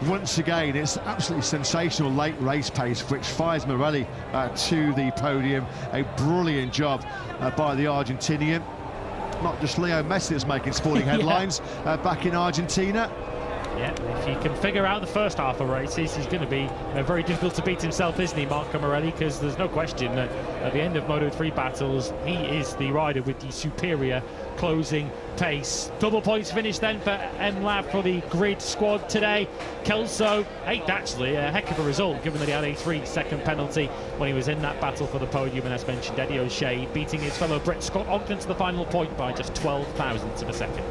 once again, it's absolutely sensational late race pace, which fires Morelli to the podium. A brilliant job by the Argentinian. Not just Leo Messi that's making sporting headlines back in Argentina. Yeah, if he can figure out the first half of races, he's going to be very difficult to beat himself, isn't he, Marco Morelli? Because there's no question that at the end of Moto3 battles, he is the rider with the superior closing pace. Double points finish then for MLab for the grid squad today. Kelso, 8th actually, a heck of a result given that he had a 3-second penalty when he was in that battle for the podium. And as mentioned, Eddie O'Shea beating his fellow Brit Scott Ogden to the final point by just 12 thousandths of a second.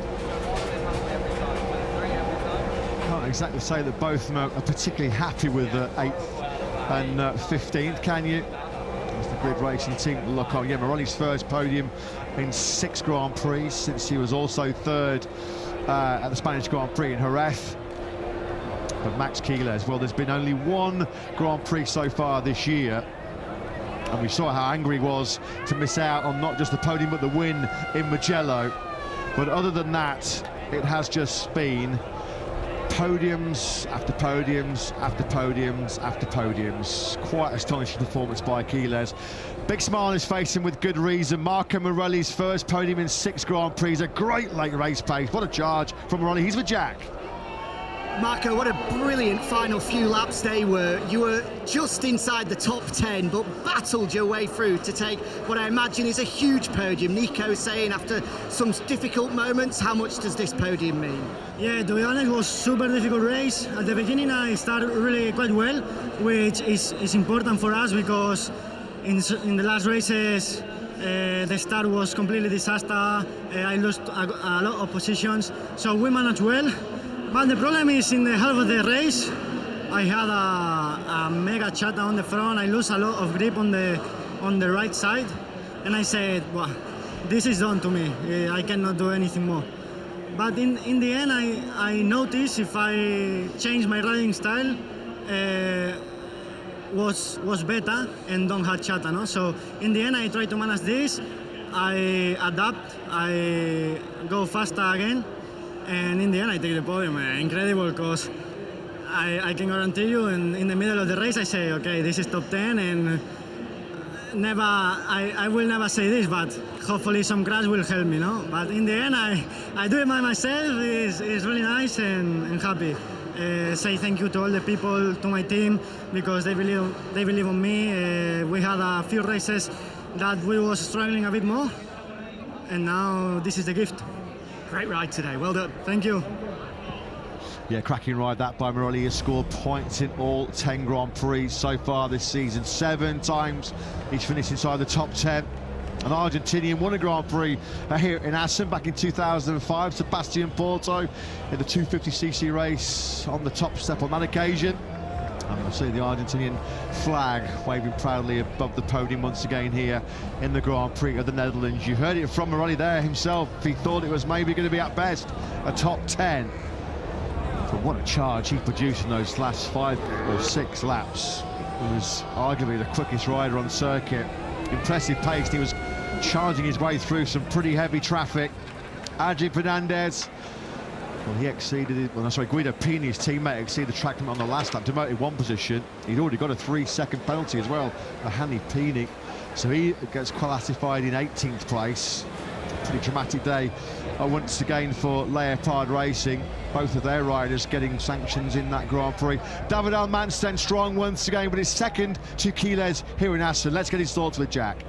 Can't exactly say that both of them are particularly happy with 8th and 15th, can you? As the grid racing team look on. Yeah, Morelli's first podium in 6 Grand Prix since he was also 3rd at the Spanish Grand Prix in Jerez. But Max Quiles, well, there's been only 1 Grand Prix so far this year, and we saw how angry he was to miss out on not just the podium but the win in Mugello. But other than that, it has just been podiums after podiums after podiums after podiums. Quite astonishing performance by Quiles. Big smile on his face and with good reason. Marco Morelli's first podium in 6 Grand Prix. A great late race pace. What a charge from Morelli. He's with Jack. Marco, what a brilliant final few laps they were. You were just inside the top 10, but battled your way through to take what I imagine is a huge podium. Nico saying after some difficult moments, how much does this podium mean? Yeah, to be honest, it was a super difficult race. At the beginning, I started really quite well, which is important for us because in the last races, the start was completely disaster. I lost a lot of positions, so we managed well. But the problem is in the half of the race, I had a mega chata on the front. I lost a lot of grip on the right side, and I said, well, this is done to me. I cannot do anything more. But in the end, I noticed if I change my riding style, was better and don't have chata, no? So in the end, I try to manage this. I adapt. I go faster again. And in the end, I take the podium. Incredible, because I can guarantee you, in the middle of the race, I say, okay, this is top 10, and I will never say this, but hopefully some crash will help me, no? But in the end, I do it by myself. It's really nice and happy. Say thank you to all the people, to my team, because they believe on me. We had a few races that we was struggling a bit more, and now this is the gift. Great ride today, well done. Thank you. Yeah, cracking ride that by Morelli. He has scored points in all 10 Grand Prix so far this season. 7 times he's finished inside the top 10. An Argentinian won a Grand Prix here in Assen back in 2005. Sebastian Porto in the 250cc race on the top step on that occasion. And we'll see the Argentinian flag waving proudly above the podium once again here in the Grand Prix of the Netherlands. You heard it from Morelli there himself. He thought it was maybe going to be at best a top 10. But what a charge he produced in those last 5 or 6 laps. He was arguably the quickest rider on circuit. Impressive pace. He was charging his way through some pretty heavy traffic. Adrian Fernandez, well, he exceeded it. Well, sorry, Guido Pini, his teammate, exceeded the track limit on the last lap, demoted 1 position. He'd already got a 3-second penalty as well for Hanni Pini, so he gets classified in 18th place. Pretty dramatic day once again for Leopard Racing. Both of their riders getting sanctions in that Grand Prix. David Almansten strong once again, but his second to Quiles here in Assen. Let's get his thoughts with Jack.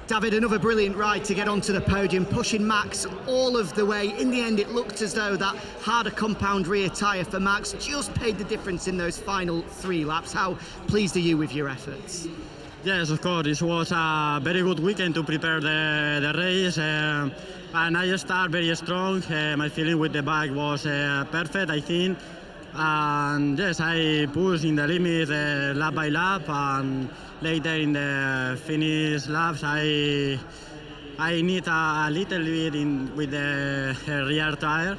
David, another brilliant ride to get onto the podium, pushing Max all of the way. In the end, it looked as though that harder compound rear tyre for Max just paid the difference in those final 3 laps. How pleased are you with your efforts? Yes, of course. It was a very good weekend to prepare the race. And I started very strong. My feeling with the bike was perfect, I think. And yes, I pushed in the limit lap by lap, and later in the finish laps I need a little bit with the rear tire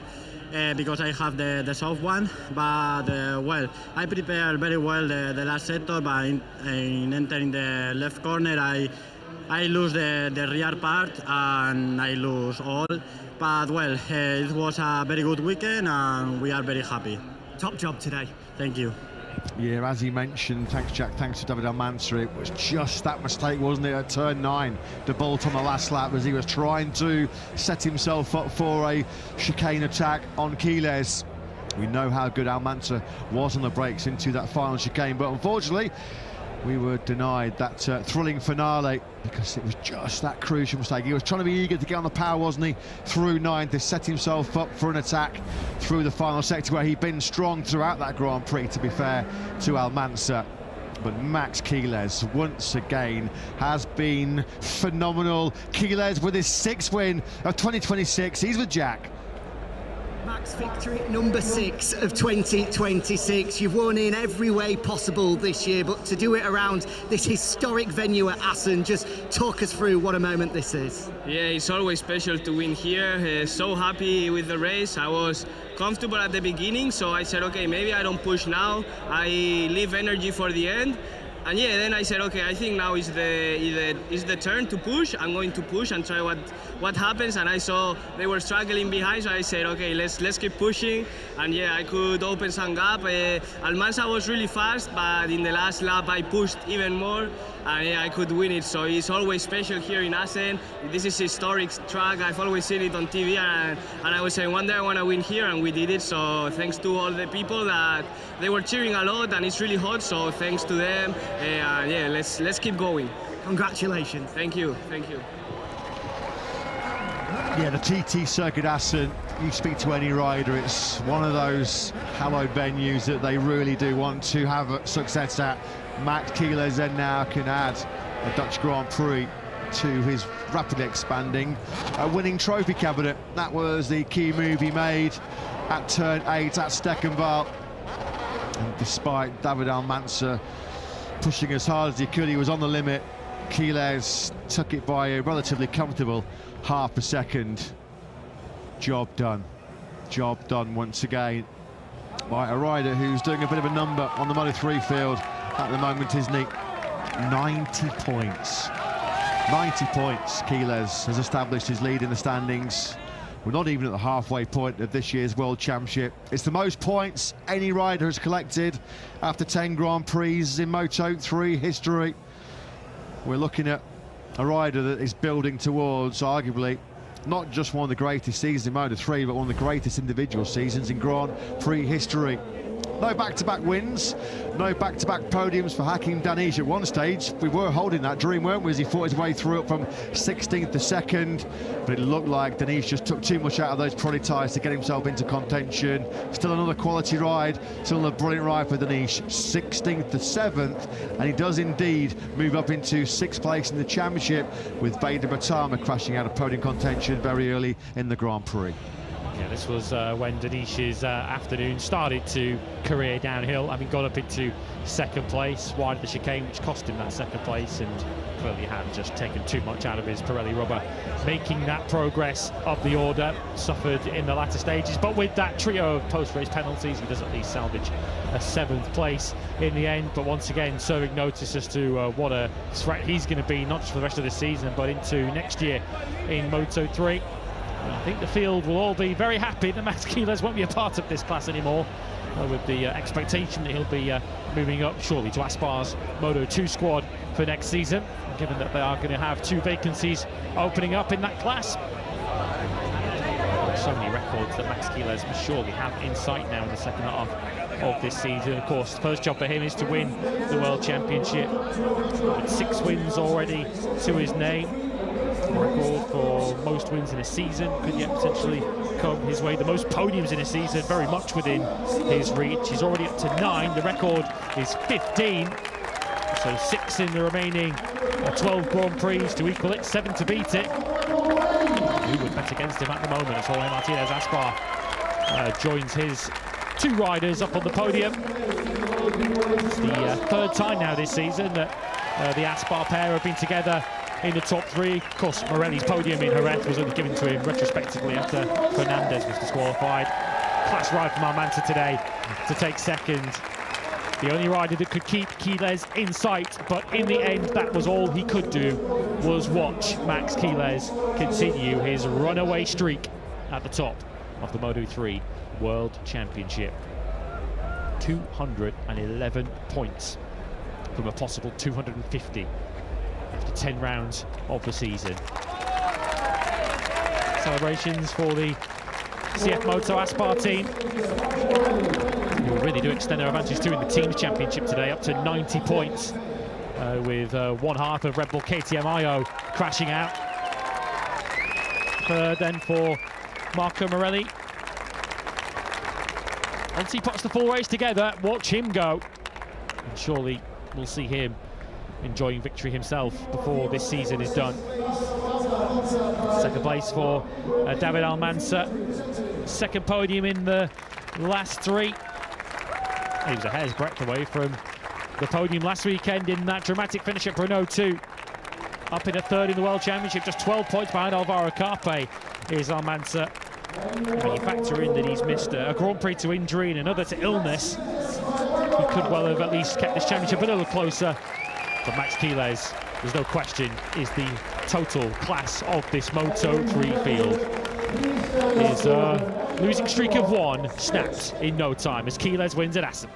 because I have the soft one, but well, I prepared very well the last sector, but in entering the left corner I lose the rear part and I lose all. But well, it was a very good weekend and we are very happy. Top job today. Thank you. Yeah, as he mentioned, thanks Jack, thanks to David Almanza, it was just that mistake, wasn't it, at turn 9, the bolt on the last lap as he was trying to set himself up for a chicane attack on Quiles. We know how good Almanza was on the brakes into that final chicane, but unfortunately, we were denied that thrilling finale because it was just that crucial mistake. He was trying to be eager to get on the power, wasn't he, through 9 to set himself up for an attack through the final sector where he'd been strong throughout that Grand Prix, to be fair to Almanza. But Max Quiles, once again, has been phenomenal. Quiles with his 6th win of 2026. He's with Jack. Max, victory number 6 of 2026. You've won in every way possible this year, but to do it around this historic venue at Assen, just talk us through what a moment this is. Yeah, it's always special to win here. So happy with the race. I was comfortable at the beginning, so I said, okay, maybe I don't push now. I leave energy for the end. And yeah, then I said, okay, I think now is the turn to push. I'm going to push and try what happens. And I saw they were struggling behind, so I said, okay, let's keep pushing. And yeah, I could open some gap. Almanza was really fast, but in the last lap I pushed even more, and yeah, I could win it. So it's always special here in Assen. This is a historic track. I've always seen it on TV, and I was saying one day I want to win here, and we did it. So thanks to all the people that they were cheering a lot, and it's really hot. So thanks to them. Yeah, let's keep going. Congratulations. Thank you, thank you. Yeah, the TT Circuit Assen, you speak to any rider, it's one of those hallowed venues that they really do want to have success at. Max Quiles then now can add a Dutch Grand Prix to his rapidly expanding winning trophy cabinet. That was the key move he made at turn 8 at Steckenval. And despite David Almanza pushing as hard as he could, he was on the limit. Quiles took it by a relatively comfortable half a second. Job done. Job done once again by a rider who's doing a bit of a number on the Moto3 field at the moment, isn't he? 90 points. 90 points. Quiles has established his lead in the standings. We're not even at the halfway point of this year's World Championship. It's the most points any rider has collected after 10 Grand Prix in Moto3 history. We're looking at a rider that is building towards, arguably, not just one of the greatest seasons in Moto3, but one of the greatest individual seasons in Grand Prix history. No back-to-back wins, no back-to-back podiums for Hakim Danish at one stage. We were holding that dream, weren't we, as he fought his way through it from 16th to 2nd. But it looked like Danish just took too much out of those Prodi tyres to get himself into contention. Still another quality ride, still a brilliant ride for Danish. 16th to 7th, and he does indeed move up into 6th place in the championship, with Vader Batama crashing out of podium contention very early in the Grand Prix. Yeah, this was when Danish's afternoon started to career downhill. I mean, got up into 2nd place, wide of the chicane, which cost him that 2nd place, and clearly had just taken too much out of his Pirelli rubber, making that progress up the order. Suffered in the latter stages, but with that trio of post-race penalties, he does at least salvage a 7th place in the end. But once again, serving notice as to what a threat he's going to be, not just for the rest of the season, but into next year in Moto3. I think the field will all be very happy that Max Quiles won't be a part of this class anymore, with the expectation that he'll be moving up shortly to Aspar's Moto2 squad for next season, given that they are going to have 2 vacancies opening up in that class. So many records that Max Quiles must surely have in sight now in the second half of this season. Of course, the first job for him is to win the World Championship, with 6 wins already to his name. Record for most wins in a season could yet potentially come his way. The most podiums in a season very much within his reach. He's already up to 9. The record is 15. So 6 in the remaining 12 Grand Prix to equal it, 7 to beat it. Who would bet against him at the moment as Jorge Martinez Aspar joins his 2 riders up on the podium. It's the 3rd time now this season that the Aspar pair have been together in the top 3. Of course, Morelli's podium in Jerez was only given to him retrospectively after Fernandez was disqualified. Class ride from Almanza today to take 2nd. The only rider that could keep Quiles in sight, but in the end, that was all he could do, was watch Max Quiles continue his runaway streak at the top of the Moto3 World Championship. 211 points from a possible 250 after 10 rounds of the season. Celebrations for the CF Moto Aspar team, who really do extend their advantage too in the teams championship today, up to 90 points, with one half of Red Bull KTM IO crashing out. Third then for Marco Morelli. Once he puts the full race together, watch him go. And surely we'll see him enjoying victory himself before this season is done. Second place for David Almanza. Second podium in the last three. He was a hair's breadth away from the podium last weekend in that dramatic finish at Brno 2. Up in a third in the World Championship, just 12 points behind Alvaro Carpe is Almanza. When you factor in that he's missed a Grand Prix to injury and another to illness, he could well have at least kept this championship a little closer. But Max Quiles, there's no question, is the total class of this Moto3 field. His losing streak of one snaps in no time as Quiles wins at Assen.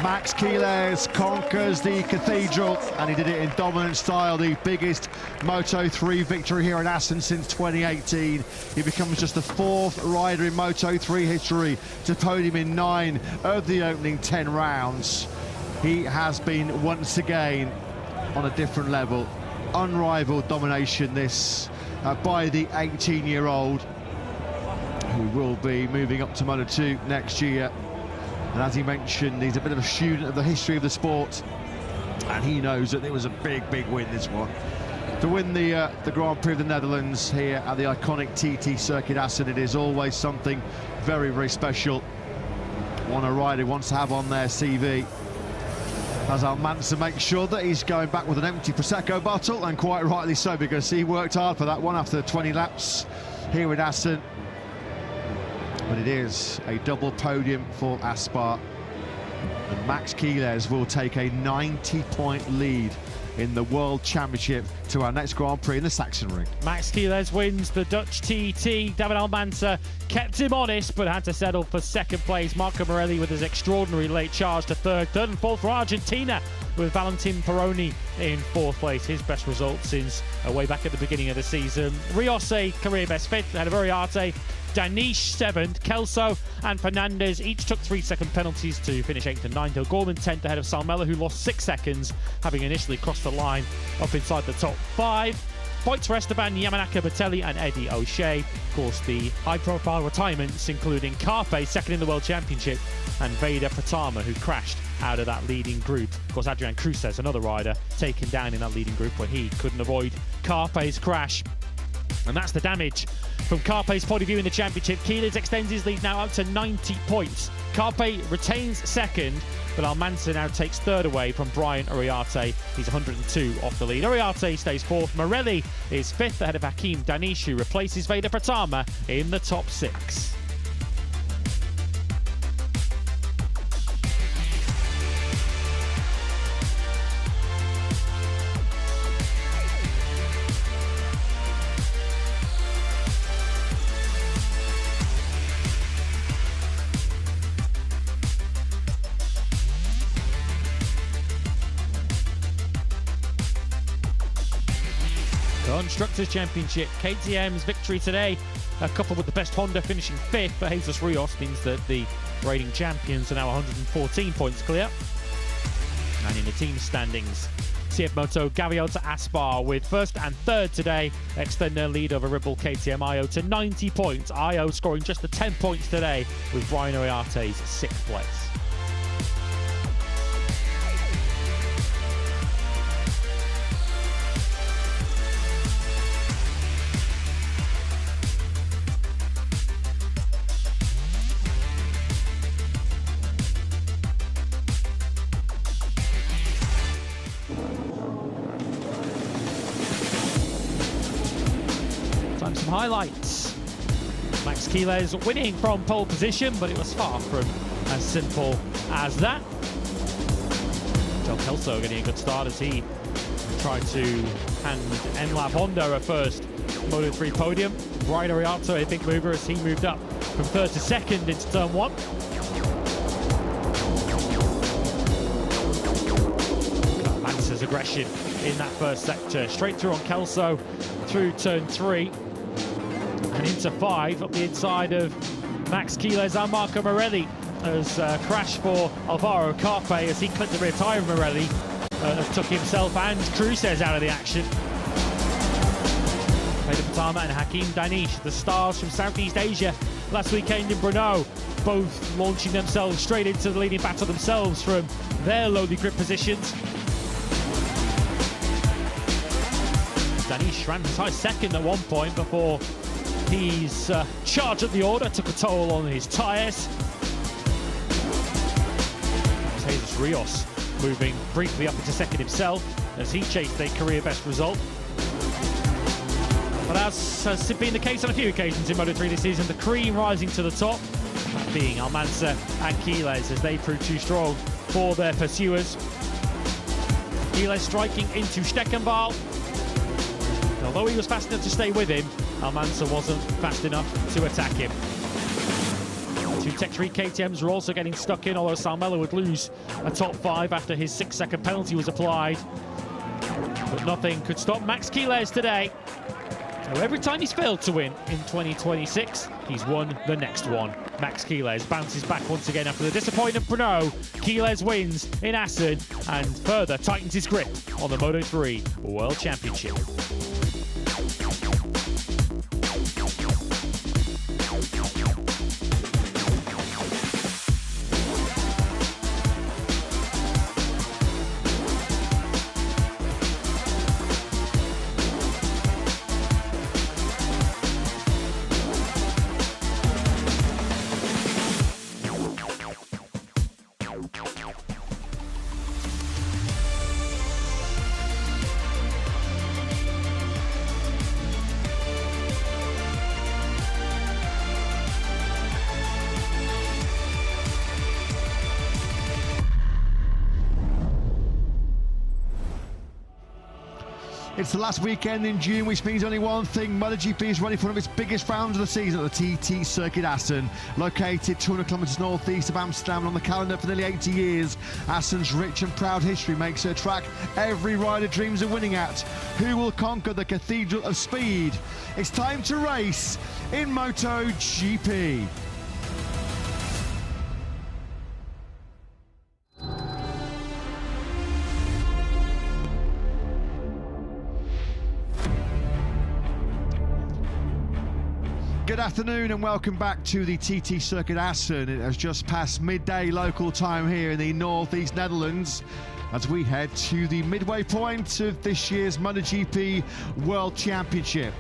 Max Quiles conquers the Cathedral, and he did it in dominant style. The biggest Moto3 victory here in Assen since 2018. He becomes just the fourth rider in Moto3 history to podium in 9 of the opening 10 rounds. He has been once again on a different level. Unrivaled domination this by the 18-year-old, who will be moving up to Moto2 next year. And as he mentioned, he's a bit of a student of the history of the sport, and he knows that it was a big, big win, this one. To win the Grand Prix of the Netherlands here at the iconic TT Circuit Assen, it is always something very, very special. One a rider wants to have on their CV. As Almanza makes sure that he's going back with an empty Prosecco bottle, and quite rightly so, because he worked hard for that one after 20 laps here in Assen. But it is a double podium for Aspar, and Max Quiles will take a 90-point lead in the World Championship to our next Grand Prix in the Sachsenring. Max Quiles wins the Dutch TT. David Almanza kept him honest, but had to settle for second place. Marco Morelli with his extraordinary late charge to third. Third and fourth for Argentina, with Valentin Peroni in fourth place. His best result since way back at the beginning of the season. Rios, a career best fifth. Had a very Arte. Danish seventh, Kelso and Fernandez each took 3-second penalties to finish 8th and 9th. Gorman 10th ahead of Salmela, who lost 6 seconds, having initially crossed the line up inside the top 5. Points for Esteban, Yamanaka Batelli and Eddie O'Shea. Of course, the high-profile retirements, including Carpe, second in the World Championship, and Veda Pratama, who crashed out of that leading group. Of course, Adrian Cruces, another rider, taken down in that leading group when he couldn't avoid Carpe's crash. And that's the damage from Carpe's point of view in the championship. Quiles extends his lead now up to 90 points. Carpe retains second, but Almanza now takes third away from Brian Uriarte. He's 102 off the lead. Uriarte stays fourth. Morelli is fifth ahead of Hakim Danish, who replaces Veda Pratama in the top 6. Constructors Championship, KTM's victory today, coupled with the best Honda finishing 5th for Jesus Rios, means that the reigning champions are now 114 points clear. And in the team standings, CF Moto Gaviota Aspar with first and third today extend their lead over Ribble KTM IO to 90 points. IO scoring just the 10 points today with Brian Oriate's 6th place. Some highlights. Max Quiles winning from pole position, but it was far from as simple as that. John Kelso getting a good start as he tried to hand NLab Honda a first Moto3 podium. Brian Oriate, a big mover as he moved up from third to second into turn 1. Mance's aggression in that first sector. Straight through on Kelso through turn 3. And into 5 up the inside of Max Quiles and Marco Morelli as crash for Alvaro Carpe as he clipped the rear tyre of Morelli, took himself and Cruces out of the action. Peter Patama and Hakim Danish, the stars from Southeast Asia last weekend in Brno, both launching themselves straight into the leading battle themselves from their lowly grip positions. Danish ran as high second at one point before he's charged at the order, took a toll on his tyres. Jesus Rios moving briefly up into second himself as he chased a career best result. But as has been the case on a few occasions in Moto3 this season, the cream rising to the top, that being Almanza and Quiles as they proved too strong for their pursuers. Quiles striking into Steckenball. Although he was fast enough to stay with him, Almanza wasn't fast enough to attack him. 2 Tech 3 KTMs were also getting stuck in, although Salmello would lose a top 5 after his 6-second penalty was applied. But nothing could stop Max Quiles today. So every time he's failed to win in 2026, he's won the next one. Max Quiles bounces back once again after the disappointment of Brno. Quiles wins in Assen and further tightens his grip on the Moto3 World Championship. It's the last weekend in June, which means only one thing. MotoGP is running for one of its biggest rounds of the season at the TT Circuit Assen. Located 200 kilometres northeast of Amsterdam and on the calendar for nearly 80 years, Assen's rich and proud history makes it a track every rider dreams of winning at. Who will conquer the Cathedral of Speed? It's time to race in MotoGP. Good afternoon and welcome back to the TT Circuit Assen. It has just passed midday local time here in the northeast Netherlands as we head to the midway point of this year's MotoGP World Championship.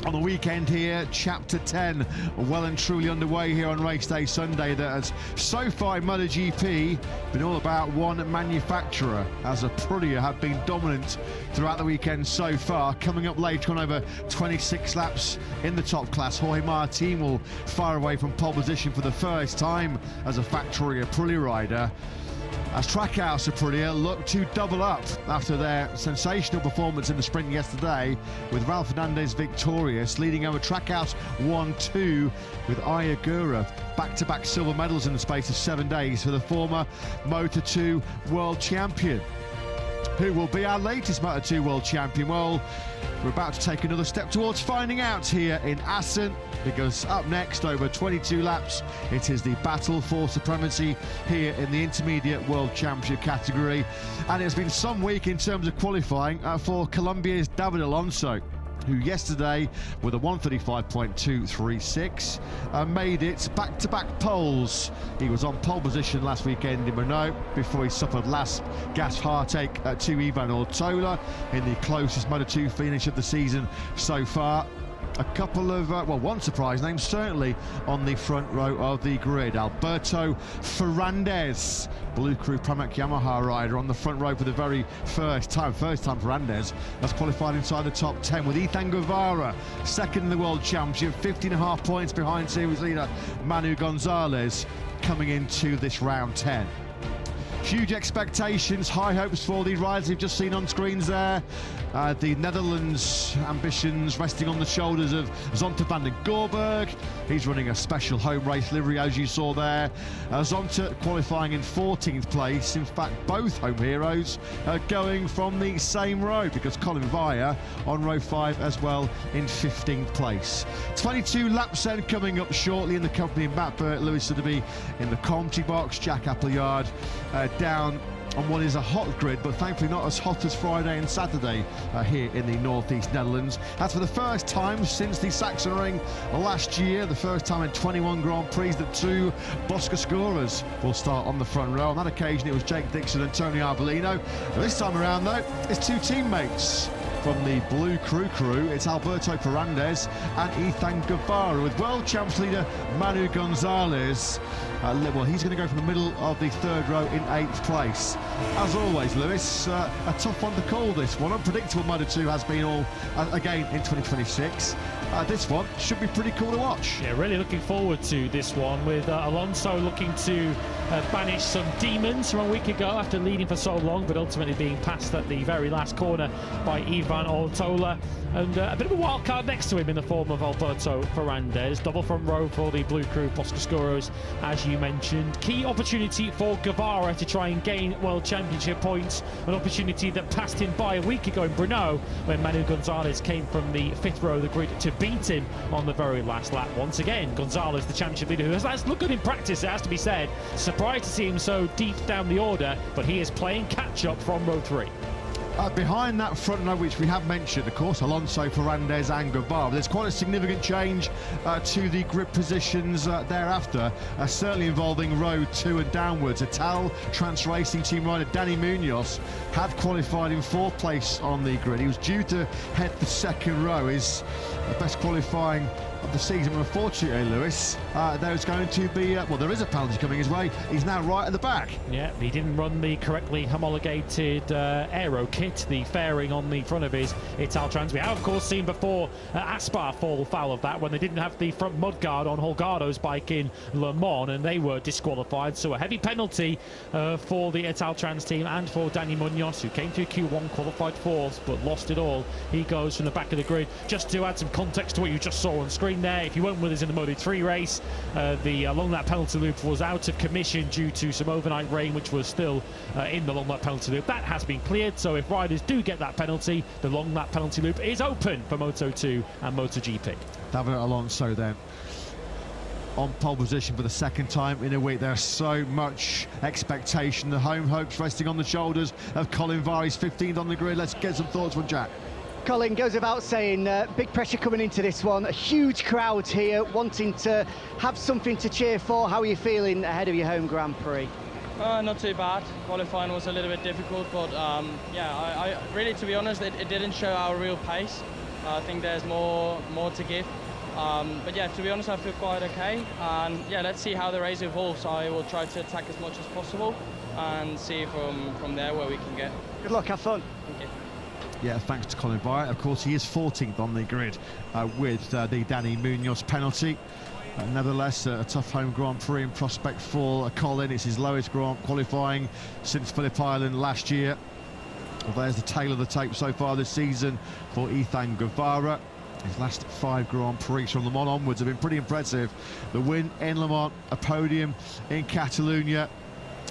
On the weekend here, Chapter 10 well and truly underway here on race day Sunday, that has so far in MotoGP been all about one manufacturer, as Aprilia have been dominant throughout the weekend so far. Coming up later on, over 26 laps in the top class, Jorge Martin will fire away from pole position for the first time as a factory Aprilia rider, as Trackhouse Aprilia look to double up after their sensational performance in the sprint yesterday, with Raul Fernandez victorious, leading over Trackhouse 1-2 with Ayagura. Back-to-back silver medals in the space of 7 days for the former Moto2 world champion. who will be our latest Moto2 World Champion? Well, we're about to take another step towards finding out here in Assen, because up next, over 22 laps, it is the battle for supremacy here in the Intermediate World Championship category. And it's been some week in terms of qualifying for Colombia's David Alonso, who yesterday, with a 135.236, made it back-to-back poles. He was on pole position last weekend in Renault before he suffered last gasp heartache to Ivan Ortola in the closest Moto2 finish of the season so far. A couple of, one surprise name certainly on the front row of the grid. Alberto Ferrandez, Blue Crew Pramac Yamaha rider, on the front row for the very first time Ferrandez has qualified inside the top 10, with Ethan Guevara second in the World Championship, 15.5 points behind series leader Manu Gonzalez coming into this round 10. Huge expectations, high hopes for the riders we've just seen on screens there. The Netherlands ambitions resting on the shoulders of Zonta van den Gorberg. He's running a special home race livery, as you saw there. Zonta qualifying in 14th place. In fact, both home heroes are going from the same row, because Colin Vire on row 5 as well in 15th place. 22 laps then coming up shortly in the company of Matt Burt, Lewis Sotheby in the commentary box, Jack Appleyard down on what is a hot grid, but thankfully not as hot as Friday and Saturday here in the northeast Netherlands. That's for the first time since the Sachsenring last year, the first time in 21 Grand Prix that two Bosca scorers will start on the front row. On that occasion it was Jake Dixon and Tony Arbolino. This time around though, it's two teammates from the Blue Crew. It's Alberto Ferrandez and Ethan Guevara, with World Champs leader Manu Gonzalez. Well, he's going to go from the middle of the third row in 8th place. As always, Lewis, a tough one to call this one. Unpredictable Moto2 has been all again in 2026. This one should be pretty cool to watch. Yeah, really looking forward to this one, with Alonso looking to banish some demons from a week ago after leading for so long, but ultimately being passed at the very last corner by Ivan Ortola. And a bit of a wild card next to him in the form of Alberto Ferrandez. Double front row for the Blue Crew Bosca scorers, as you mentioned. Key opportunity for Guevara to try and gain World Championship points. An opportunity that passed him by a week ago in Brno, when Manu Gonzalez came from the 5th row of the grid to beat him on the very last lap. Once again, Gonzalez, the championship leader, who has looked good in practice, it has to be said. Surprised to see him so deep down the order, but he is playing catch-up from row 3. Behind that front row, which we have mentioned, of course, Alonso, Ferrandez and Guevara. There's quite a significant change to the grid positions thereafter, certainly involving row 2 and downwards. Ital Trans Racing Team rider Dani Munoz had qualified in 4th place on the grid. He was due to head the second row, his best qualifying of the season. Unfortunately, Lewis, there's going to be, there is a penalty coming his way. He's now right at the back. Yeah, he didn't run the correctly homologated aero kit, the fairing on the front of his Ital Trans. We have, of course, seen before Aspar fall foul of that when they didn't have the front mudguard on Holgado's bike in Le Mans, and they were disqualified. So a heavy penalty for the Ital Trans team and for Dani Munoz, who came to Q1, qualified 4th, but lost it all. He goes from the back of the grid. Just to add some context to what you just saw on screen there, if you weren't with us in the Moto3 race, the long lap penalty loop was out of commission due to some overnight rain, which was still in the long lap penalty loop. That has been cleared, so if riders do get that penalty, the long lap penalty loop is open for Moto2 and MotoGP. David Alonso then on pole position for the second time in a week. There's so much expectation, the home hopes resting on the shoulders of Colin Vire. He's 15th on the grid. Let's get some thoughts from Jack. Colin, goes without saying, big pressure coming into this one. A huge crowd here wanting to have something to cheer for. How are you feeling ahead of your home Grand Prix? Not too bad. Qualifying was a little bit difficult, but yeah, I really, to be honest, it didn't show our real pace. I think there's more to give. But yeah, to be honest, I feel quite okay. And yeah, let's see how the race evolves. I will try to attack as much as possible and see from there where we can get. Good luck, have fun. Thank you. Yeah, thanks to Colin Vire. Of course, he is 14th on the grid with the Dani Munoz penalty. Nevertheless, a tough home Grand Prix in prospect for Colin. It's his lowest qualifying since Phillip Island last year. Well, there's the tail of the tape so far this season for Ethan Guevara. His last 5 Grand Prix from Le Mans onwards have been pretty impressive. The win in Le Mans, a podium in Catalonia.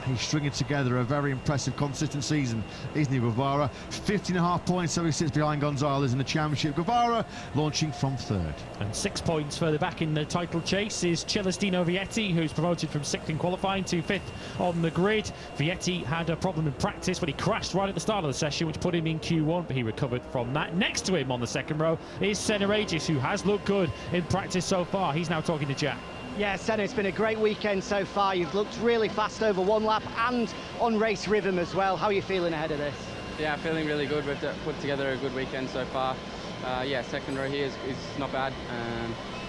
He's stringing together a very impressive, consistent season, isn't he, Guevara? 15.5 points, so he sits behind Gonzalez in the championship. Guevara launching from third. And 6 points further back in the title chase is Celestino Vietti, who's promoted from 6th in qualifying to 5th on the grid. Vietti had a problem in practice when he crashed right at the start of the session, which put him in Q1, but he recovered from that. Next to him on the second row is Senna Regis, who has looked good in practice so far. He's now talking to Jack. Yeah, Senna, it's been a great weekend so far. You've looked really fast over one lap and on race rhythm as well. How are you feeling ahead of this? Yeah, feeling really good. We've put together a good weekend so far. Yeah, second row here is not bad.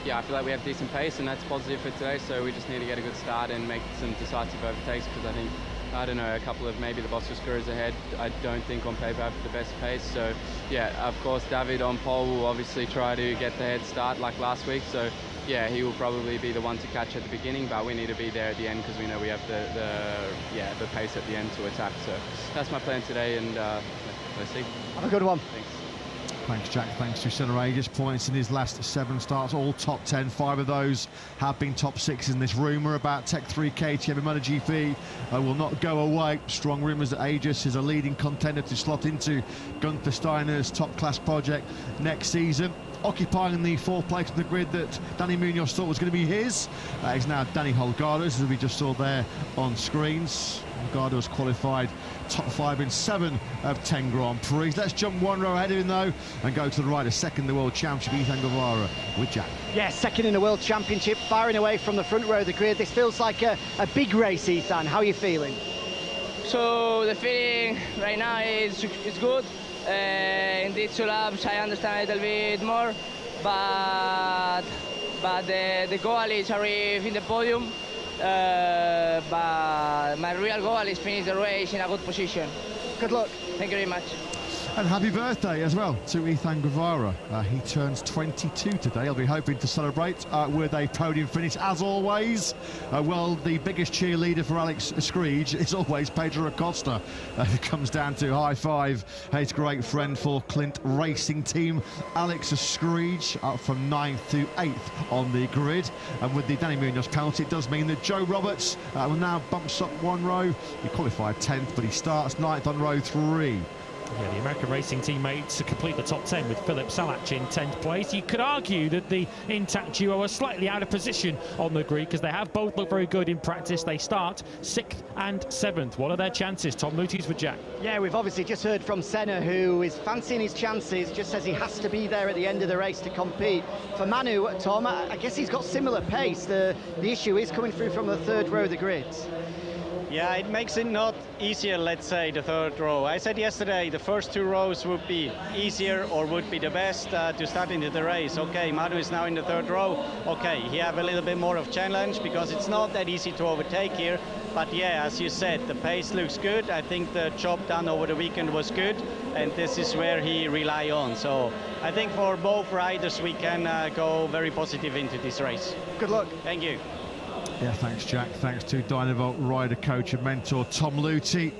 Yeah, I feel like we have decent pace, and that's positive for today. So we just need to get a good start and make some decisive overtakes, because I think, I don't know, a couple of maybe the Bosco Screws ahead, I don't think on paper have the best pace. So yeah, of course David on pole will obviously try to get the head start like last week. So yeah, he will probably be the one to catch at the beginning, but we need to be there at the end, because we know we have the pace at the end to attack. So that's my plan today, and let's see. Have a good one. Thanks. Thanks, Jack. Thanks to Senna Regis. Points in his last 7 starts, all top 10. 5 of those have been top 6s in this rumour about Tech 3 KTM and MotoGP will not go away. Strong rumours that Aegis is a leading contender to slot into Gunther Steiner's top-class project next season. Occupying the 4th place on the grid that Danny Munoz thought was going to be his is now Danny Holgado, as we just saw there on screens. Holgado has qualified top 5 in 7 of 10 Grand Prix. Let's jump 1 row ahead of him though and go to the right, a second in the World Championship, Ethan Guevara with Jack. Yeah, second in the World Championship, firing away from the front row of the grid. This feels like a big race, Ethan. How are you feeling? So the feeling right now is good. In these 2 laps I understand a little bit more, but the goal is arrive in the podium. But my real goal is finish the race in a good position. Good luck. Thank you very much. And happy birthday as well to Ethan Guevara. He turns 22 today. I'll be hoping to celebrate with a podium finish as always. Well, the biggest cheerleader for Alex Screege is always Pedro Acosta. It comes down to high five his great friend for Clint Racing Team, Alex Screege, up from 9th to 8th on the grid. And with the Danny Munoz penalty, it does mean that Joe Roberts will now bumps up 1 row. He qualified 10th, but he starts 9th on row 3. Yeah, the American Racing teammates to complete the top 10 with Philip Salach in 10th place. You could argue that the intact duo are slightly out of position on the grid, because they have both looked very good in practice. They start 6th and 7th. What are their chances? Tom Luty's with Jack. Yeah, we've obviously just heard from Senna, who is fancying his chances, just says he has to be there at the end of the race to compete. For Manu, Tom, I guess he's got similar pace. The issue is coming through from the 3rd row of the grid. Yeah, it makes it not easier, let's say, the 3rd row. I said yesterday the first 2 rows would be easier or would be the best to start into the race. Okay, Manu is now in the 3rd row. Okay, he have a little bit more of challenge, because it's not that easy to overtake here. But yeah, as you said, the pace looks good. I think the job done over the weekend was good, and this is where he rely on. So I think for both riders we can go very positive into this race. Good luck. Thank you. Yeah, thanks, Jack. Thanks to Dynavolt rider coach and mentor Tom Luty.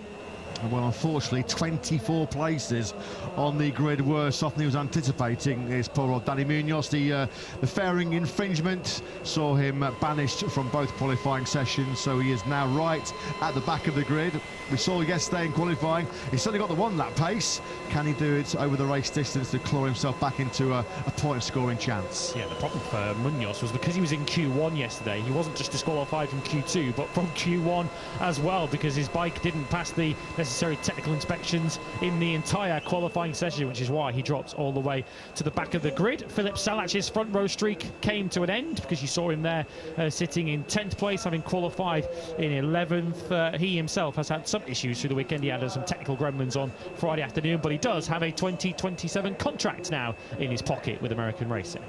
Well, unfortunately, 24 places on the grid, worse off than he was anticipating. Is poor old Danny Munoz. The fairing infringement saw him banished from both qualifying sessions, so he is now right at the back of the grid. We saw yesterday in qualifying, he's certainly got the 1-lap pace. Can he do it over the race distance to claw himself back into a point-scoring chance? Yeah, the problem for Munoz was because he was in Q1 yesterday, he wasn't just disqualified from Q2, but from Q1 as well, because his bike didn't pass the necessary technical inspections in the entire qualifying session, which is why he dropped all the way to the back of the grid. Philip Salach's front row streak came to an end, because you saw him there sitting in 10th place, having qualified in 11th. He himself has had some issues through the weekend. He had some technical gremlins on Friday afternoon, but he does have a 2027 contract now in his pocket with American Racing.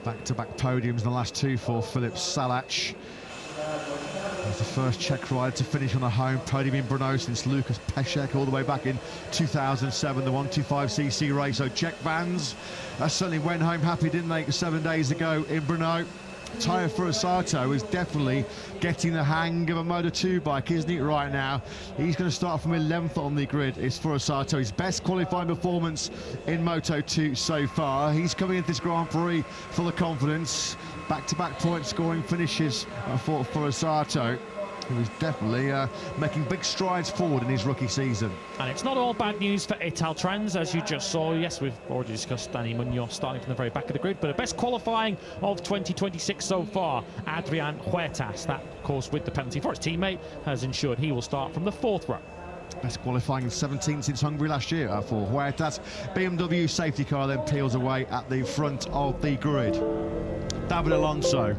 Back-to-back podiums in the last 2 for Philip Salach. He's the first Czech rider to finish on a home podium in Brno since Lukas Pešek all the way back in 2007, the 125cc race. So Czech Vans certainly went home happy, didn't they, 7 days ago in Brno. Taya Furusato is definitely getting the hang of a Moto2 bike, isn't he, right now? He's going to start from 11th on the grid. Is Furusato his best qualifying performance in Moto2 so far? He's coming into this Grand Prix full of confidence. Back-to-back point scoring finishes for Furusato. who is definitely making big strides forward in his rookie season. And it's not all bad news for Italtrans, as you just saw. Yes, we've already discussed Dani Munoz starting from the very back of the grid, but a best qualifying of 2026 so far, Adrian Huertas. That, of course, with the penalty for his teammate, has ensured he will start from the 4th row. Best qualifying 17 since Hungary last year for Huertas. BMW safety car then peels away at the front of the grid. David Alonso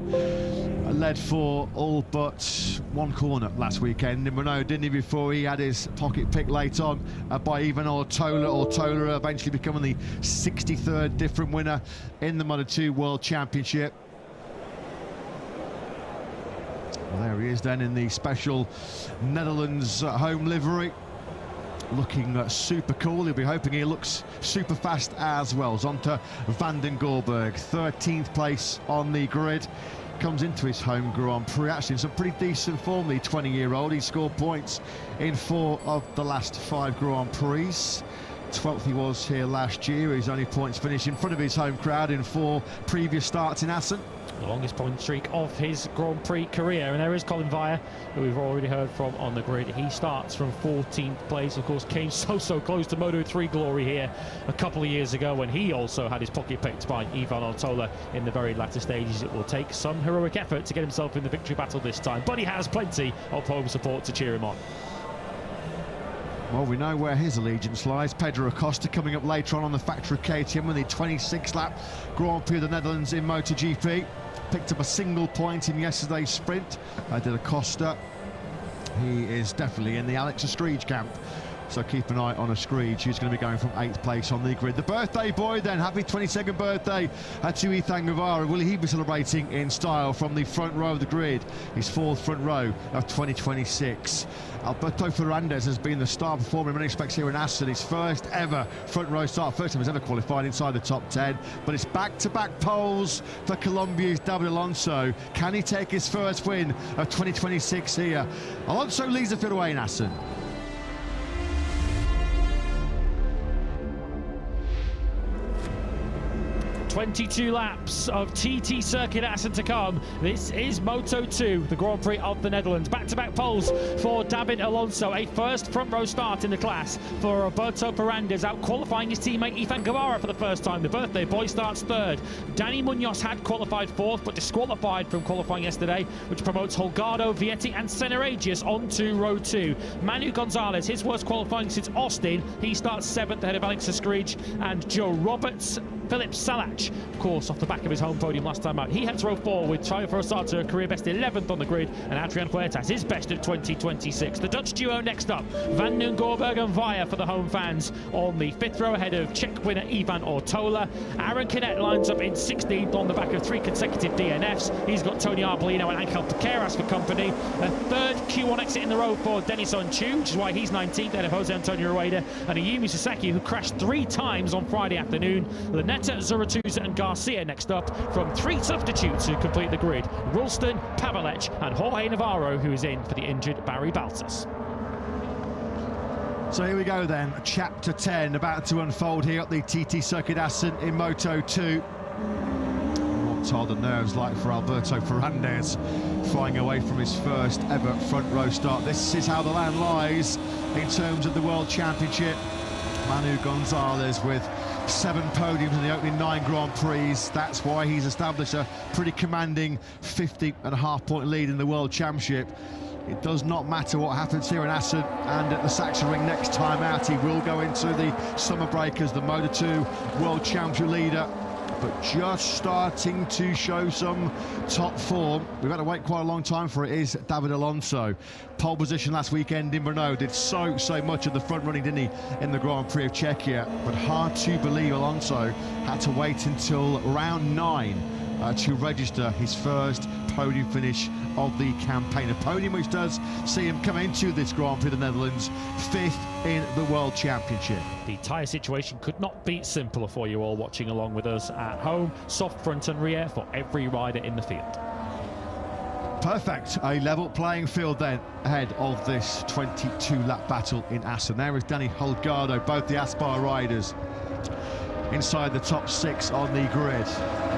led for all but one corner last weekend in Renault, didn't he, before he had his pocket pick late on by Ivan Ortola. Ortola eventually becoming the 63rd different winner in the Moto2 World Championship. Well, there he is then in the special Netherlands home livery, looking super cool. He'll be hoping he looks super fast as well. Zonta van den Gorberg, 13th place on the grid, comes into his home Grand Prix actually in some pretty decent form, the 20-year-old. He scored points in 4 of the last 5 Grand Prix. 12th he was here last year. His only points finished in front of his home crowd in 4 previous starts in Assen. The longest point streak of his Grand Prix career. And there is Colin Vire, who we've already heard from on the grid. He starts from 14th place, of course, came so close to Moto3 glory here a couple of years ago when he also had his pocket picked by Ivan Ortola in the very latter stages. It will take some heroic effort to get himself in the victory battle this time, but he has plenty of home support to cheer him on. Well, we know where his allegiance lies. Pedro Acosta coming up later on the factory KTM with the 26th-lap Grand Prix of the Netherlands in MotoGP. Picked up a single point in yesterday's sprint. Did Acosta. He is definitely in the Alex Escreech camp. So keep an eye on Escreech, who's going to be going from 8th place on the grid. The birthday boy then, happy 22nd birthday to Ethan Guevara. Will he be celebrating in style from the front row of the grid? His 4th front row of 2026. Alberto Ferrandez has been the star performer in many respects here in Assen. His first ever front row start, first time he's ever qualified inside the top 10. But it's back-to-back poles for Colombia's David Alonso. Can he take his first win of 2026 here? Alonso leads the field away in Assen. 22 laps of TT Circuit Assen to come. This is Moto2, the Grand Prix of the Netherlands. Back-to-back poles for David Alonso. A first front row start in the class for Roberto Ferrandez, out qualifying his teammate Ethan Guevara for the first time. The birthday boy starts 3rd. Dani Munoz had qualified 4th, but disqualified from qualifying yesterday, which promotes Holgado, Vietti and Seneragius onto row 2. Manu Gonzalez, his worst qualifying since Austin. He starts 7th ahead of Alex Escreech and Joe Roberts. Philip Salach, of course, off the back of his home podium last time out. He heads row 4 with Trio Rossato, a career best 11th on the grid, and Adrian Huertas, his best of 2026. The Dutch duo next up, Van den Gorberg and Vire for the home fans on the 5th row ahead of Czech winner Ivan Ortola. Aaron Canet lines up in 16th on the back of 3 consecutive DNFs. He's got Tony Arbolino and Angel Piqueras for company. A 3rd Q1 exit in the row for Denison Chu, which is why he's 19th ahead of Jose Antonio Rueda, and Ayumi Sasaki, who crashed 3 times on Friday afternoon. Luneta, Zuratuza and Garcia next up from 3 substitutes who complete the grid. Ralston, Pavelec and Jorge Navarro, who is in for the injured Barry Baltas. So here we go then, chapter 10 about to unfold here at the TT Circuit Assen in Moto2. What are the nerves like for Alberto Ferrandez, flying away from his first ever front row start? This is how the land lies in terms of the World Championship. Manu Gonzalez with 7 podiums in the opening 9 Grand Prix. That's why he's established a pretty commanding 50.5-point lead in the World Championship. It does not matter what happens here in Assen and at the Sachsenring next time out. He will go into the summer break as the Moto2 World Championship leader, but just starting to show some top form. We've had to wait quite a long time for it, is David Alonso. Pole position last weekend in Renault, did so much of the front running, didn't he, in the Grand Prix of Czechia, but hard to believe Alonso had to wait until round 9 to register his first podium finish of the campaign. A podium which does see him come into this Grand Prix of the Netherlands 5th in the World Championship. The tyre situation could not be simpler for you all watching along with us at home. Soft front and rear for every rider in the field. Perfect, a level playing field then ahead of this 22-lap battle in Assen. There is Danny Holgado, both the Aspire riders. inside the top 6 on the grid.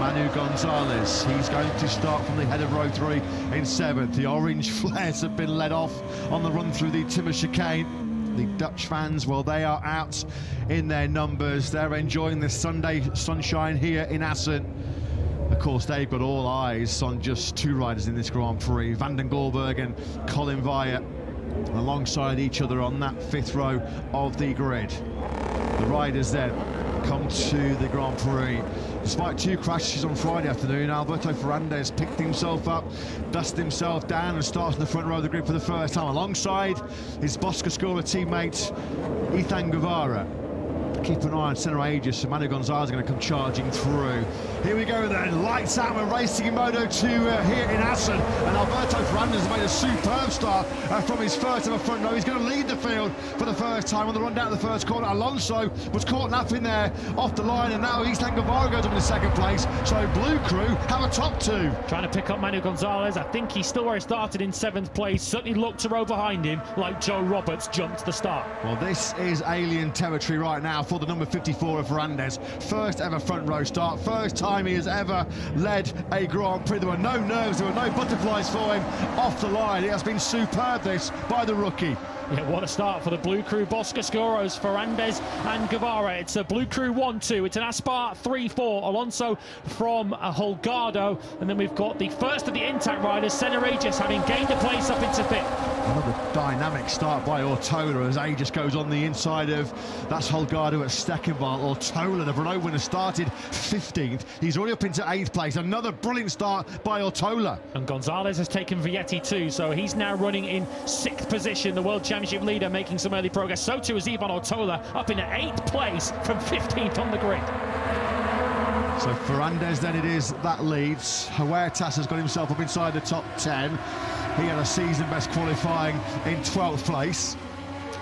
Manu Gonzalez, he's going to start from the head of row 3 in 7th. The orange flares have been led off on the run through the timber chicane. The Dutch fans, well, they are out in their numbers. They're enjoying the Sunday sunshine here in Assen. Of course, they've got all eyes on just 2 riders in this Grand Prix, Van den Goorberg and Colin Veijer, alongside each other on that 5th row of the grid. The riders then come to the Grand Prix. Despite 2 crashes on Friday afternoon, Alberto Ferrandis picked himself up, dusted himself down and starts in the front row of the grid for the first time, alongside his Boscoscola teammate, Ethan Guevara. Keep an eye on Senna Aegis, so Manu Gonzalez is going to come charging through. Here we go then, lights out, we're racing in Moto 2 here in Assen, and Alberto Ferrandis has made a superb start from his first ever front row. He's going to lead the field for the first time on the run down to the first corner. Alonso was caught napping there off the line, and now Ethan Guevara goes up in the 2nd place, so Blue Crew have a top 2. Trying to pick up Manu Gonzalez. I think he's still where he started in 7th place. Certainly looked to row behind him like Joe Roberts jumped the start. Well, this is alien territory right now for the number 54 of Ferrandis. First ever front row start, first time he has ever led a Grand Prix. There were no nerves, there were no butterflies for him off the line. It has been superb, this, by the rookie. Yeah, what a start for the Blue Crew. Boscoscoros, Ferrandis and Guevara. It's a Blue Crew 1-2. It's an Aspar 3-4. Alonso from Holgado. And then we've got the first of the intact riders, Senna Aegis, having gained a place up into 5th. Another dynamic start by Ortola as Aegis goes on the inside of, that's Holgado at Steckenval. Ortola, the Renault winner, started 15th. He's already up into 8th place. Another brilliant start by Ortola. And Gonzalez has taken Vietti too, so he's now running in 6th position. The World Championship leader making some early progress. So too is Ivan Ortola, up in 8th place from 15th on the grid. So Ferrandis then it is that leads. Huertas has got himself up inside the top 10. He had a season best qualifying in 12th place.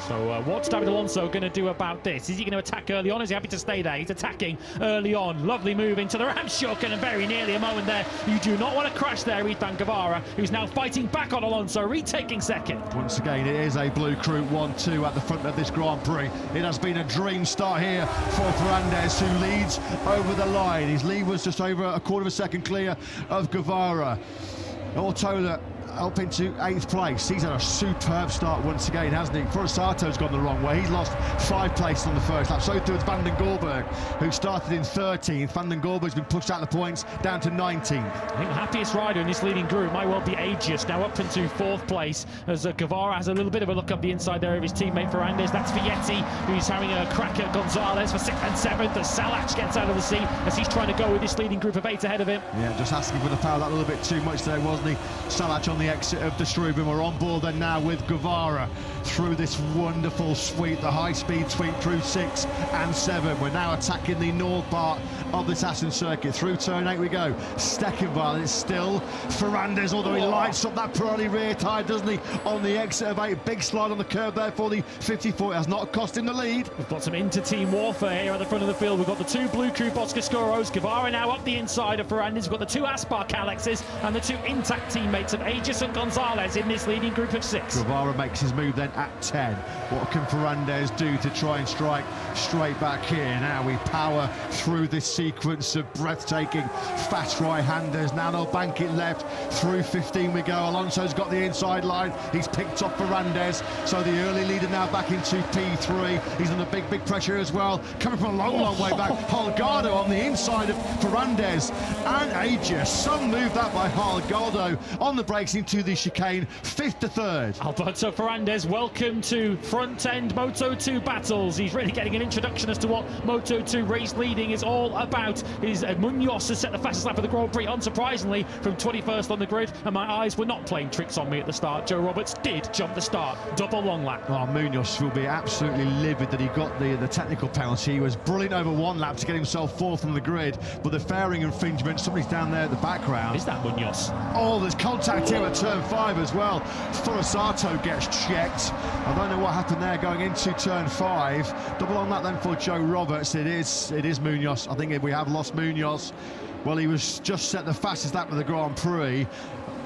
So what's David Alonso going to do about this? Is he going to attack early on? Is he happy to stay there? He's attacking early on. Lovely move into the Ramshook, and very nearly a moment there. You do not want to crash there, Ethan Guevara, who's now fighting back on Alonso, retaking 2nd. Once again, it is a Blue Crew 1-2 at the front of this Grand Prix. It has been a dream start here for Ferrandis, who leads over the line. His lead was just over a quarter of a second clear of Guevara. Ortola up into 8th place. He's had a superb start once again, hasn't he? Forasato's gone the wrong way. He's lost 5 places on the first lap. So too has Van den Goorberg, who started in 13th. Van den Goorberg's been pushed out the points down to 19th. I think the happiest rider in this leading group might well be Aegis, now up into 4th place, as Guevara has a little bit of a look up the inside there of his teammate Ferrandis. That's Vietti, who's having a crack at Gonzalez for 6th and 7th, as Salach gets out of the seat as he's trying to go with this leading group of 8 ahead of him. Yeah, just asking for the power that little bit too much there, wasn't he? Salach on the exit of the Struben. We're on board then now with Guevara through this wonderful sweep, the high-speed sweep through 6 and 7. We're now attacking the north part of this Assen circuit. Through turn 8 we go. Steckenval, it's still Ferrandis, although he lights up that Pirelli rear tyre, doesn't he, on the exit of 8. Big slide on the curb there for the 54. It has not cost him the lead. We've got some inter-team warfare here at the front of the field. We've got the 2 Blue Crew Boscoscoros. Guevara now up the inside of Ferrandis. We've got the 2 Aspar Calexes and the 2 intact teammates of Aegis and Gonzalez in this leading group of 6. Guevara makes his move then at 10. What can Ferrandis do to try and strike straight back here? Now we power through this sequence of breathtaking fast right-handers. Now they'll bank it left. Through 15 we go. Alonso's got the inside line. He's picked off Ferrandis. So the early leader now back into P3. He's under big pressure as well. Coming from a long way back. Holgado on the inside of Ferrandis and Aegis. Some move that by Holgado on the brakes into the chicane. 5th to 3rd. Alberto Ferrandis, welcome to front-end Moto2 battles. He's really getting an introduction as to what Moto2 race leading is all about. His Munoz has set the fastest lap of the Grand Prix, unsurprisingly, from 21st on the grid, and my eyes were not playing tricks on me at the start. Joe Roberts did jump the start, double long lap. Oh, Munoz will be absolutely livid that he got the technical penalty. He was brilliant over 1 lap to get himself 4th on the grid, but the fairing infringement, somebody's down there at the background. Is that Munoz? Oh, there's contact here at turn 5 as well. Furasato gets checked. I don't know what happened there going into turn 5. Double on that then for Joe Roberts. It is Munoz. I think we have lost Munoz. Well, he was just set the fastest lap of the Grand Prix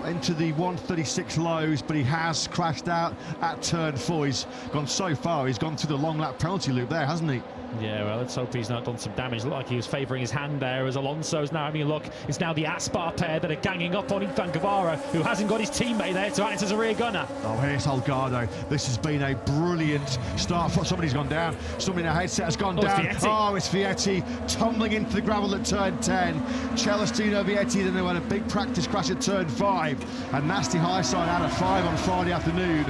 into the 136 lows, but he has crashed out at turn 4. He's gone so far, he's gone through the long lap penalty loop there, hasn't he? Yeah, well, let's hope he's not done some damage. Looked like he was favouring his hand there as Alonso's now having a look. It's now the Aspar pair that are ganging up on Ethan Guevara, who hasn't got his teammate there to act as a rear gunner. Oh, here's Holgado. This has been a brilliant start. Somebody's gone down. Somebody in a headset has gone down. It's Vietti tumbling into the gravel at turn 10. Celestino Vietti then had a big practice crash at turn 5. A nasty high side out of 5 on Friday afternoon.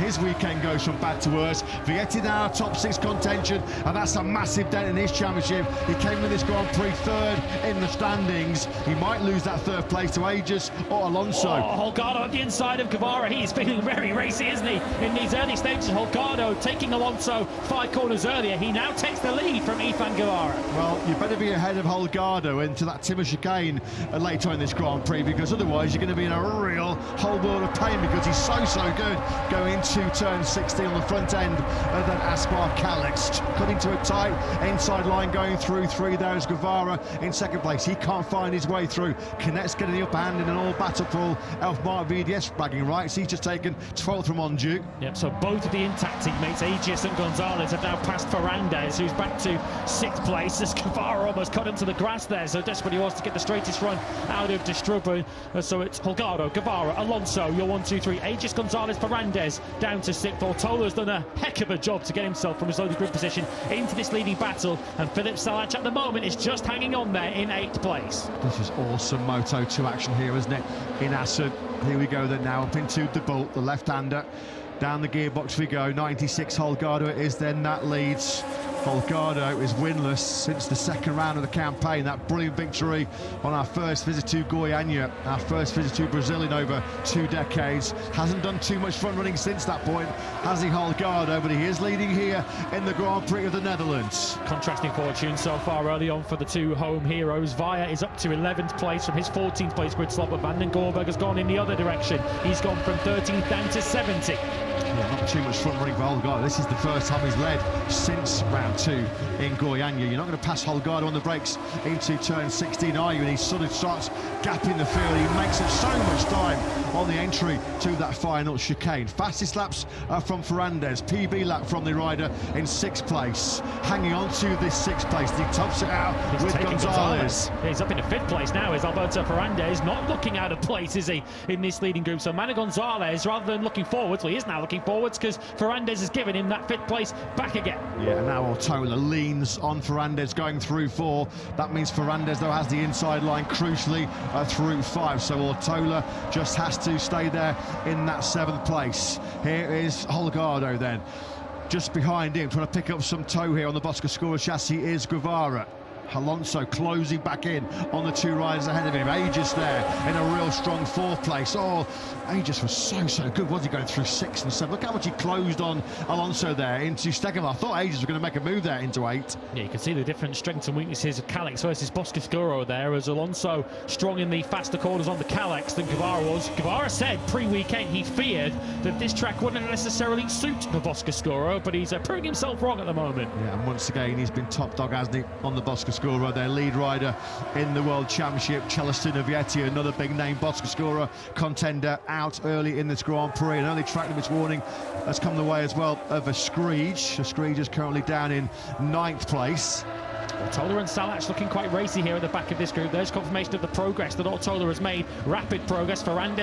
His weekend goes from bad to worse. Vietti now top 6 contention, and that's a massive dent in his championship. He came in this Grand Prix third in the standings. He might lose that third place to Aegis or Alonso. Holgado at the inside of Guevara. He's feeling very racy, isn't he? In these early stages, Holgado taking Alonso 5 corners earlier. He now takes the lead from Ethan Guevara. Well, you better be ahead of Holgado into that Timor chicane later in this Grand Prix, because otherwise you're going to be in a real whole world of pain, because he's so good going into turn 16 on the front end of that Aspar Calix, cutting to a tight inside line, going through 3. There's Guevara in second place. He can't find his way through. Canet's getting the upper hand in an all battle pool. Elfmark VDS bragging rights. He's just taken 12th from Onju. Yep, so both of the intact teammates, Aegis and Gonzalez, have now passed Ferrandez, who's back to 6th place. As Guevara almost cut into the grass there, so desperately wants to get the straightest run out of Distruba. So it's Holgado, Guevara, Alonso, your 1, 2, 3. Aegis, Gonzalez, Ferrandez down to 6th. Ortola's done a heck of a job to get himself from his loaded grid position into this leading battle, and Philip Salac at the moment is just hanging on there in 8th place. This is awesome Moto2 action here, isn't it? In Assen. Here we go then now up into the Bolt, the left-hander. Down the gearbox we go. 96 Holgado it is then, that leads. Holgado is winless since the second round of the campaign. That brilliant victory on our first visit to Goiânia, our first visit to Brazil in over 2 decades. Hasn't done too much front running since that point, has he, Holgado? But he is leading here in the Grand Prix of the Netherlands. Contrasting fortunes so far early on for the 2 home heroes. Via is up to 11th place from his 14th place grid slot, but Van den Gorberg has gone in the other direction. He's gone from 13th down to 70. Yeah, not too much front running for Holgado. This is the first time he's led since round 2 in Goiânia. You're not going to pass Holgado on the brakes into turn 16, are you? And he sort of starts gapping the field. He makes up so much time on the entry to that final chicane. Fastest laps from Ferrandez. PB lap from the rider in 6th place. Hanging on to this 6th place. He tops it out with Gonzalez. Yeah, he's up into 5th place now. Is Alberto Ferrandez not looking out of place, is he, in this leading group? So Manu Gonzalez, rather than looking forwards, well, he is now looking forwards, because Ferrandez has given him that 5th place back again. Yeah, now Ortola leans on Ferrandez going through 4. That means Ferrandez, though, has the inside line crucially through 5. So Ortola just has to stay there in that 7th place. Here is Holgado then. Just behind him, trying to pick up some toe here on the Boscoscura chassis is Guevara. Alonso closing back in on the 2 riders ahead of him. Aegis there in a real strong 4th place. Oh, Aegis was so good, was he, going through 6 and 7. Look how much he closed on Alonso there into Stegema. I thought Aegis was going to make a move there into 8. Yeah, you can see the different strengths and weaknesses of Calix versus Boscoscuro there, as Alonso strong in the faster corners on the Calix than Guevara was. Guevara said pre-weekend he feared that this track wouldn't necessarily suit the Boscoscuro, but he's proving himself wrong at the moment. Yeah, and once again he's been top dog, hasn't he, on the Boscoscuro, their lead rider in the World Championship. Celestino Vietti, another big name Boscoscuro contender, out early in this Grand Prix. An early track limits warning has come the way as well of a Screech. A Screech is currently down in 9th place. Ortola and Salac looking quite racy here at the back of this group. There's confirmation of the progress that Ortola has made. Rapid progress. Ferrandez